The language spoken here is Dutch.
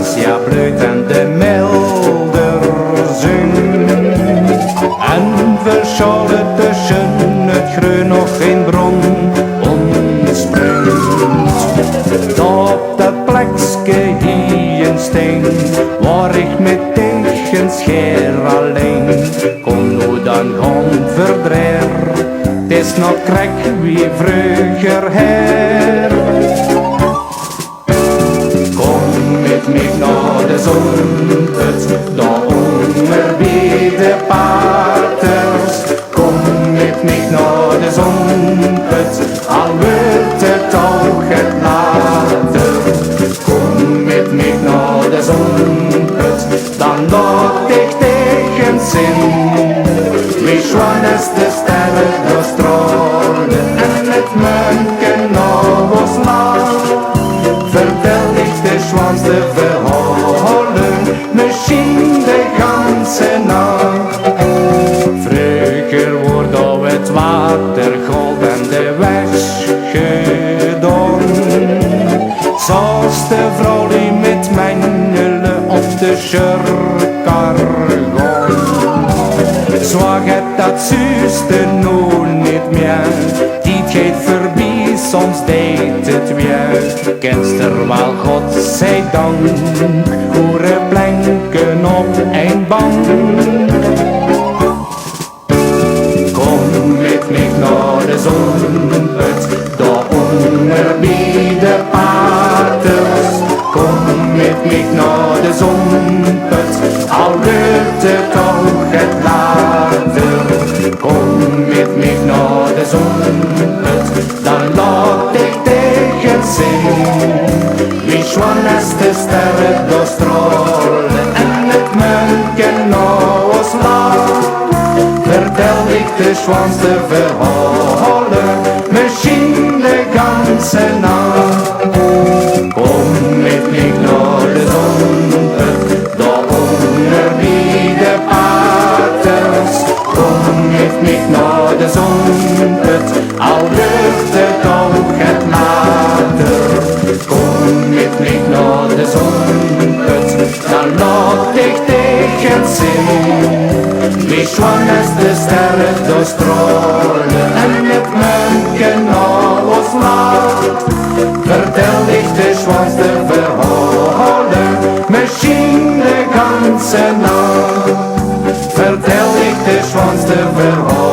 acacia bloeit en de milderzon. En verscholen tussen het groen nog geen bron ontspringt. Op dat plekje hier een steen, waar ik met tegen scheer alleen. Kom nu dan gewoon verdreer, het is nog krek wie vroeger her. Kom met mij naar de zonput, daar onder bij de paters. Kom met mij naar de zonput, al wordt het ook het later. Kom met mij naar de zonput, dan laat ik tegen zin. Wie schwannes de sterren doorstralen en het munken nog ons laat. Vertel ik de schwans de verhalen, misschien de ganse nacht. Vroeger wordt al het water gold en de weg gedaan. Zoals de vrouw die met mijn nullen op de schurkar gaan. Zwaar het dat zuster nu niet meer, die gaat voorbij, soms deed het weer. Kent er wel, God zij dank, hoeren planken op een bank. Kom met mij naar de zonput, daar onder bij de paters. Kom met mij naar de zonput, al wordt het ook het later. Kom met mij naar de zonput, dan laat ik tegen zin. Wie schwannes de sterren doorstralen en het munken nou ons laat. Vertel ik de schwans de verhalen, misschien de ganse nacht. Kom met mij naar de zonput, daar onder bij de paters. Kom met mij naar de zonput, al wordt het ook het later. Kom met mij naar de zonput, dan laat ik tegen zin. Wie schwannes de sterren doorstralen en het munken nou ons laat. Vertel ik de schwans de verhalen, misschien de ganse nacht. Vertel ik de schwans de verhalen.